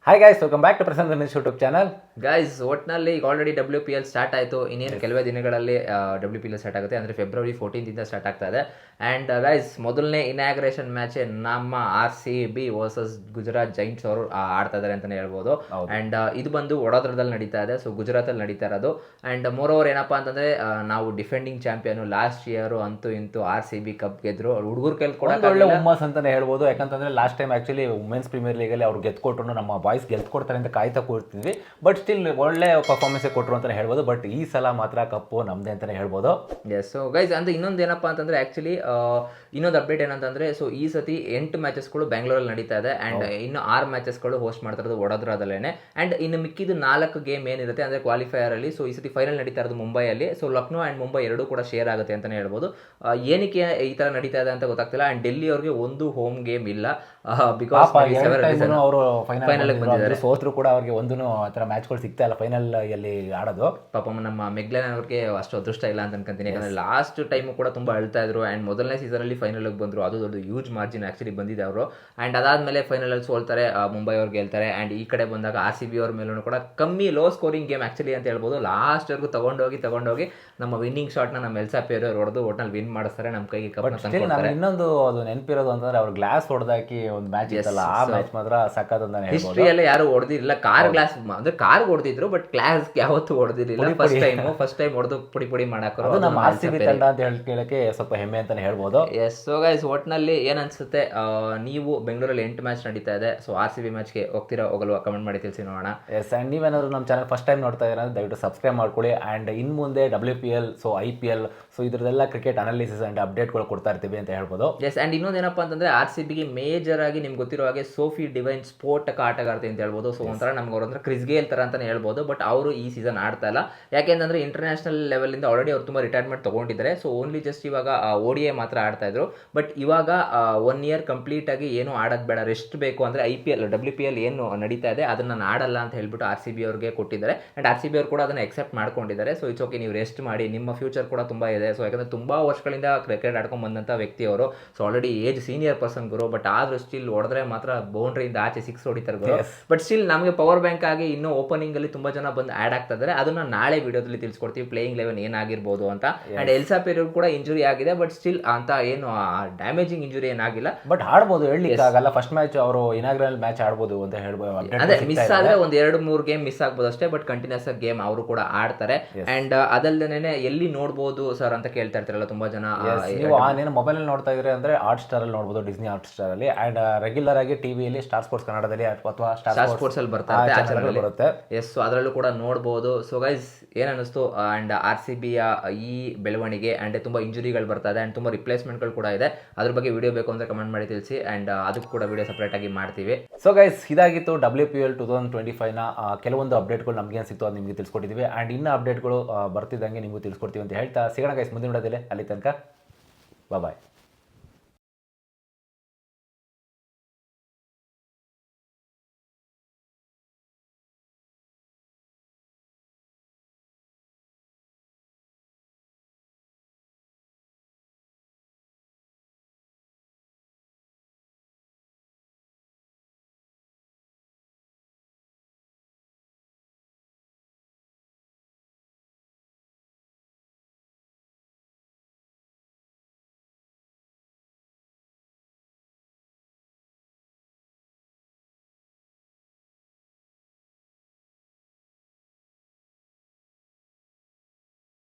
Hi guys, welcome back to Prasanna Ramesh YouTube channel. Guys, ಒಟ್ಟಿನಲ್ಲಿ ಈಗ already WPL start ಆಯಿತು. ಇನ್ನೇನು ಕೆಲವೇ ದಿನಗಳಲ್ಲಿ WPL ಸ್ಟಾರ್ಟ್ ಆಗುತ್ತೆ. ಅಂದರೆ ಫೆಬ್ರವರಿ 14 ಸ್ಟಾರ್ಟ್ ಆಗ್ತಾ ಇದೆ. ಆ್ಯಂಡ್ ಗೈಸ್, ಮೊದಲನೇ ಇನಾಗ್ರೇಷನ್ ಮ್ಯಾಚ್ ನಮ್ಮ RCB ವರ್ಸಸ್ ಗುಜರಾತ್ ಜೈಂಟ್ಸ್ ಅವರು ಆಡ್ತಾ ಇದ್ದಾರೆ ಅಂತಲೇ ಹೇಳ್ಬೋದು. ಆ್ಯಂಡ್ ಇದು ಬಂದು ವಡೋದರದಲ್ಲಿ ನಡೀತಾ ಇದೆ. ಸೊ ಗುಜರಾತಲ್ಲಿ ನಡೀತಾ ಇರೋದು. ಆ್ಯಂಡ್ ಮೋರ್ ಓವರ್ ಏನಪ್ಪ ಅಂತಂದರೆ ನಾವು ಡಿಫೆಂಡಿಂಗ್ ಚಾಂಪಿಯನ್ ಲಾಸ್ಟ್ ಇಯರ್ ಅಂತೂ ಇಂತೂ RCB ಕಪ್ ಗೆದ್ರು. ಹುಡುಗರು ಕೈಲಿ ಕೂಡ ಒಳ್ಳೆ ಹುಮ್ಮಸ್ ಅಂತಾನೆ ಹೇಳ್ಬೋದು. ಯಾಕಂತಂದ್ರೆ last time actually women's premier ಲೀಗಲ್ಲಿ ಅವ್ರು ಗೆದ್ಕೊಟ್ರು, ನಮ್ಮ ಬಾಯ್ಸ್ ಗೆದ್ಕೊಡ್ತಾರೆ ಅಂತ ಕಾಯ್ತಾ ಕೂರ್ತಿದ್ವಿ. ಬಟ್ ಸ್ಟಿಲ್ ಒಳ್ಳೆ ಪರ್ಫಾರ್ಮೆನ್ಸ್ ಕೊಟ್ಟರು ಅಂತಲೇ ಹೇಳ್ಬೋದು. ಬಟ್ ಈ ಸಲ ಮಾತ್ರ ಕಪ್ಪು ನಮ್ದೇ ಅಂತಲೇ ಹೇಳ್ಬೋದು. ಎಸ್. ಸೊ ಗೈಸ್, ಅಂದ್ರೆ ಇನ್ನೊಂದು ಏನಪ್ಪ ಅಂತಂದ್ರೆ ಆಕ್ಚುಲಿ ಇನ್ನೊಂದು ಅಪ್ಡೇಟ್ ಏನಂತಂದ್ರೆ, ಸೊ ಈ ಸತಿ 8 ಮ್ಯಾಚಸ್ಗಳು ಬೆಂಗಳೂರಲ್ಲಿ ನಡೀತಾ ಇದೆ. ಆ್ಯಂಡ್ ಇನ್ನು 6 ಮ್ಯಾಚಸ್ಗಳು ಹೋಸ್ಟ್ ಮಾಡ್ತಾ ಇರೋದು ವಡೋದರದಲ್ಲೇನೆ. ಆ್ಯಂಡ್ ಇನ್ನು ಮಿಕ್ಕಿದ್ದು 4 ಗೇಮ್ ಏನಿರುತ್ತೆ ಅಂದರೆ ಕ್ವಾಲಿಫೈಯರ್ ಅಲ್ಲಿ, ಸೊ ಈ ಸತಿ ಫೈನಲ್ ನಡೀತಾ ಇರೋದು ಮುಂಬೈಯಲ್ಲಿ. ಸೊ ಲಕ್ನೋ ಆ್ಯಂಡ್ ಮುಂಬೈ ಎರಡೂ ಕೂಡ ಶೇರ್ ಆಗುತ್ತೆ ಅಂತಲೇ ಹೇಳ್ಬೋದು. ಏನಕ್ಕೆ ಈ ಥರ ನಡೀತಾ ಇದೆ ಅಂತ ಗೊತ್ತಾಗ್ತಿಲ್ಲ. ಆ್ಯಂಡ್ ಡೆಲ್ಲಿ ಅವ್ರಿಗೆ ಒಂದು ಹೋಮ್ ಗೇಮ್ ಇಲ್ಲ, ಬಿಕಾಸ್ ಅವರು ಫೈನಲ್ ಬಂದಿದ್ದಾರೆ. ಸೋತ್ರು ಕೂಡ ಅವ್ರಿಗೆ ಒಂದು ಆ ಥರ ಮ್ಯಾಚ್ಗಳು ಸಿಗ್ತಾ ಇಲ್ಲ ಫೈನಲ್ ಅಲ್ಲಿ ಆಡೋದು. ಪಾಪ ನಮ್ಮ ಮೆಗ್ಲೆನ್ ಅವ್ರಿಗೆ ಅಷ್ಟು ಅದೃಷ್ಟ ಇಲ್ಲ ಅಂತ ಅನ್ಕೊಂತೀನಿ. ಯಾಕಂದ್ರೆ ಲಾಸ್ಟ್ ಟೈಮು ಕೂಡ ತುಂಬ ಅಳ್ತಾ ಇದ್ರು. ಆ್ಯಂಡ್ ಮೊದಲನೇ ಸೀಸನಲ್ಲಿ ಫೈನಲ್ಗೆ ಬಂದರು, ಅದು ದೊಡ್ಡ ಯೂಜ್ ಮಾರ್ಜಿನ್ ಆ್ಯಕ್ಚುಲಿ ಬಂದಿದೆ ಅವರು. ಆ್ಯಂಡ್ ಅದಾದಮೇಲೆ ಫೈನಲಲ್ಲಿ ಸೋಲ್ತಾರೆ, ಮುಂಬೈ ಅವ್ರು ಗೆಲ್ತಾರೆ. ಆ್ಯಂಡ್ ಈ ಕಡೆ ಬಂದಾಗ RCB ಅವ್ರ ಮೇಲೂ ಕೂಡ ಕಮ್ಮಿ ಲೋ ಸ್ಕೋರಿಂಗ್ ಗೇಮ್ ಆ್ಯಕ್ಚುಲಿ ಅಂತ ಹೇಳ್ಬೋದು. ಲಾಸ್ಟ್ವರೆಗೂ ತಗೊಂಡೋಗಿ ನಮ್ಮ ವಿನ್ನಿಂಗ್ ಶಾಟ್ನ ನಮ್ಮ ಎಲ್ಸಾಪಿ ಅವರು ಹೊಡೆದು ಒಟ್ನಲ್ಲಿ ವಿನ್ ಮಾಡಿಸ್ತಾರೆ, ನಮ್ಮ ಕೈಗೆ ಕಪ್ನ ತಂದ್ಕೊಡ್ತಾರೆ. ಇನ್ನೊಂದು ಅದು ನೆನಪಿರೋದು ಅಂತಂದ್ರೆ ಅವ್ರು ಗ್ಲಾಸ್ ಹೊಡೆದಾಕಿ ಒಂದು ಮ್ಯಾಚ್ ಇತ್ತಲ್ಲ, ಆ ಮ್ಯಾಚ್ ಮಾತ್ರ ಸಕ್ಕತ್ ಅಂತ ಹೇಳ್ಬೋದು. ಹಿಸ್ಟ್ರಿಯಲ್ಲೇ ಯಾರು ಹೊಡೆದಿರಲಿಲ್ಲ. ಕಾರ್ ಗ್ಲಾಸ್ ಅಂದ್ರೆ ಕಾರ್ ಹೊಡೆದಿದ್ರು, ಬಟ್ ಗ್ಲಾಸ್ ಯಾವತ್ತೂ ಹೊಡೆದಿರಲಿಲ್ಲ. ಫಸ್ಟ್ ಟೈಮ್ ಹೊಡೆದು ಪುಡಿ ಮಾಡಾಕರು. ಅದು ನಮ್ಮ RCB ತಂಡ ಅಂತ ಕೇಳಕ್ಕೆ ಸ್ವಲ್ಪ ಹೆಮ್ಮೆ ಅಂತಾನೆ ಹೇಳ್ಬೋದು. ಎಸ್. ಸೊ ಗೈಸ್, ಒಟ್ಟಿನಲ್ಲಿ ಏನ್ ಅನ್ಸುತ್ತೆ, ನೀವು ಬೆಂಗಳೂರಲ್ಲಿ 8 ಮ್ಯಾಚ್ ನಡೀತಾ ಇದೆ. ಸೊ RCB ಮ್ಯಾಚ್ಗೆ ಹೋಗ್ತೀರಾ ಹೋಗಲ್ವಾ? ಕಮೆಂಟ್ ಮಾಡಿ ತಿಳಿಸಿ ನೋಡೋಣ. ಎಸ್. ಆ್ಯಂಡ್ ನೀವೇನಾದ್ರು ನಮ್ಮ ಚಾನಲ್ ಫಸ್ಟ್ ಟೈಮ್ ನೋಡ್ತಾ ಇದ್ದೀರಾ ಅಂದ್ರೆ ದಯವಿಟ್ಟು ಸಬ್ಸ್ಕ್ರೈಬ್ ಮಾಡ್ಕೊಳ್ಳಿ. ಆ್ಯಂಡ್ ಇನ್ನು ಮುಂದೆ WPL, ಸೊ IPL, ಸೊ ಇದರದೆಲ್ಲ ಕ್ರಿಕೆಟ್ ಅನಾಲಿಸಿಸ್ ಆ್ಯಂಡ್ ಅಪ್ಡೇಟ್ಗಳು ಕೊಡ್ತಾ ಇರ್ತೀವಿ ಅಂತ ಹೇಳ್ಬೋದು. ಎಸ್. ಆ್ಯಂಡ್ ಇನ್ನೊಂದು ಏನಪ್ಪ ಅಂತಂದ್ರೆ, RCBಗೆ ಮೇಜರ್ ಆಗಿ ನಿಮ್ಗೆ ಗೊತ್ತಿರೋ ಹಾಗೆ ಸೋಫಿ ಡಿವೈನ್ ಸ್ಪೋರ್ಟಕ ಆಟಗಾರ್ತಿ ಅಂತ ಹೇಳ್ಬೋದು. ಸೊ ಒಂಥರ ನಮ್ಗೆ ಅವ್ರಂದ್ರೆ ಕ್ರಿಸ್ ಗೇಲ್ ಥರ ಅಂತಾನೆ ಹೇಳ್ಬೋದು. ಬಟ್ ಅವರು ಈ ಸೀಸನ್ ಆಡ್ತಾ ಇಲ್ಲ. ಯಾಕೆಂತಂದ್ರೆ ಇಂಟರ್ನ್ಯಾಷನಲ್ ಲೆವೆಲಿಂದ ಆಲ್ರೆಡಿ ಅವ್ರು ತುಂಬ ರಿಟೈರ್ಮೆಂಟ್ ತೊಗೊಂಡಿದ್ದಾರೆ. ಸೊ ಓನ್ಲಿ ಜಸ್ಟ್ ಇವಾಗ ODI ಮಾತ್ರ ಆಡ್ತಾ ಇದ್ರು. ಬಟ್ ಇವಾಗ 1 ಇಯರ್ ಕಂಪ್ಲೀಟ್ ಆಗಿ ಏನು ಆಡೋದು ಬೇಡ, ರೆಸ್ಟ್ ಬೇಕು ಅಂದರೆ WPL ಏನು ನಡೀತಾ ಇದೆ ಅದನ್ನು ನಾನು ಆಡಲ್ಲ ಅಂತ ಹೇಳ್ಬಿಟ್ಟು RCB ಅವ್ರಿಗೆ ಕೊಟ್ಟಿದ್ದಾರೆ. ಆ್ಯಂಡ್ RCB ಅವ್ರು ಕೂಡ ಅದನ್ನು ಎಕ್ಸೆಪ್ಟ್ ಮಾಡ್ಕೊಂಡಿದ್ದಾರೆ. ಸೊ ಇಟ್ಸ್ ಓಕೆ, ನೀವು ರೆಸ್ಟ್ ಮಾಡಿ, ನಿಮ್ಮ ಫ್ಯೂಚರ್ ಕೂಡ ತುಂಬ ಇದೆ. ಸೊ ಯಾಕಂದರೆ ತುಂಬ ವರ್ಷಗಳಿಂದ ಕ್ರಿಕೆಟ್ ಆಡ್ಕೊಂಡು ಬಂದಂಥ ವ್ಯಕ್ತಿ ಅವರು. So already age senior person Guru. But ಆದರೂ ಸ್ಟಿಲ್ ಹೊಡೆದ್ರೆ ಮಾತ್ರ ಬೌಂಡ್ರಿಯಿಂದ ಆಚೆ 6 ಹೊಡಿತಾರೆ ಗುರು. ಬಟ್ ಸ್ಟಿಲ್ ನಮಗೆ ಪವರ್ ಬ್ಯಾಂಕ್ ಆಗಿ ಇನ್ನೂ ಓಪನಿಂಗಲ್ಲಿ ತುಂಬ ಜನ ಬಂದು ಆ್ಯಡ್ ಆಗ್ತಾ ಇದ್ದಾರೆ. ಅದನ್ನು ನಾಳೆ ವಿಡಿಯೋದಲ್ಲಿ ತಿಳಿಸ್ಕೊಡ್ತೀವಿ, ಪ್ಲೇಯಿಂಗ್ 11 ಏನಾಗಿರ್ಬೋದು ಅಂತ. ಆ್ಯಂಡ್ ಎಲ್ಸಾಪೇರು ಕೂಡ ಇಂಜುರಿ ಆಗಿದೆ, ಬಟ್ ಸ್ಟಿಲ್ ಅಂತ ಏನು ಡ್ಯಾಮೇಜಿಂಗ್ ಇಂಜುರಿ ಏನಾಗಿಲ್ಲ. ಬಟ್ ಆಡ್ಬೋದು, ಹೇಳಲಿಕ್ಕಾಗಲ್ಲ. ಫಸ್ಟ್ ಮ್ಯಾಚ್ ಅವರು ಇನಾಗ್ರಲ್ ಮ್ಯಾಚ್ ಆಡ್ಬೋದು ಅಂತ ಹೇಳ್ಬೋದು. ಅದೇ ಮಿಸ್ ಆದರೆ ಒಂದು 2-3 ಗೇಮ್ ಮಿಸ್ ಆಗ್ಬೋದು ಅಷ್ಟೇ. ಬಟ್ ಕಂಟಿನ್ಯೂಸ್ ಆಗಿ ಗೇಮ್ ಅವರು ಕೂಡ ಆಡ್ತಾರೆ. ಆ್ಯಂಡ್ ಅದಲ್ಲದೇನೆ ಎಲ್ಲಿ ನೋಡ್ಬೋದು ಸರ್ ಅಂತ ಕೇಳ್ತಾ ಇರ್ತಾರಲ್ಲ ತುಂಬ ಜನ. ನೀವು ಮೊಬೈಲಲ್ಲಿ ನೋಡ್ತಾ ಇದ್ರೆ ಅಂದ್ರೆ Hotstar ಅಲ್ಲಿ ನೋಡ್ಬೋದು, ಡಿಸ್ನಿ Hotstar ಅಲ್ಲಿ. ಆ್ಯಂಡ್ ರೆಗ್ಯುಲರ್ ಆಗಿ ಟಿವಿಯಲ್ಲಿ ಸ್ಟಾರ್ ಸ್ಪೋರ್ಟ್ಸ್ ಕನ್ನಡದಲ್ಲಿ ಅಥವಾ ಸ್ಟಾರ್ ಸ್ಪೋರ್ಟ್ಸ್ ಅಲ್ಲಿ ಬರುತ್ತೆ. ಎಸ್. ಸೊ ಅದರಲ್ಲೂ ಕೂಡ ನೋಡ್ಬೋದು. ಸೊ ಗೈಸ್, ಏನ್ ಅನ್ನಿಸ್ತು ಆ್ಯಂಡ್ RCBಯ ಈ ಬೆಳವಣಿಗೆ? ಆ್ಯಂಡ್ ತುಂಬ ಇಂಜುರಿಗಳು ಬರ್ತಾ ಇದೆ ಆ್ಯಂಡ್ ತುಂಬ ರಿಪ್ಲೇಸ್ಮೆಂಟ್ಗಳು ಕೂಡ ಇದೆ. ಅದ್ರ ಬಗ್ಗೆ ವಿಡಿಯೋ ಬೇಕು ಅಂದರೆ ಕಮೆಂಟ್ ಮಾಡಿ ತಿಳಿಸಿ. ಆ್ಯಂಡ್ ಅದಕ್ಕೂ ಕೂಡ ವಿಡಿಯೋ ಸಪ್ರೇಟ್ ಆಗಿ ಮಾಡ್ತೀವಿ. ಸೊ ಗೈಸ್, ಇದಾಗಿತ್ತು WPL 2025ನ ಕೆಲವೊಂದು ಅಪ್ಡೇಟ್ಗಳು. ನಮ್ಗೆ ಏನು ಸಿಕ್ತು ಅದು ನಿಮಗೆ ತಿಳಿಸ್ಕೊಟ್ಟಿದ್ದೀವಿ. ಆ್ಯಂಡ್ ಇನ್ನು ಅಪ್ಡೇಟ್ಗಳು ಬರ್ತಿದ್ದಂಗೆ ನಿಮಗೂ ತಿಳಿಸ್ಕೊಡ್ತೀವಿ ಅಂತ ಹೇಳ್ತಾ ಸಿಗೋಣ ಗೈಸ್ ಮುಂದಿನ ವಿಡಿಯೋದಲ್ಲಿ. ಅಲ್ಲಿ ತನಕ ಬಾಯ್.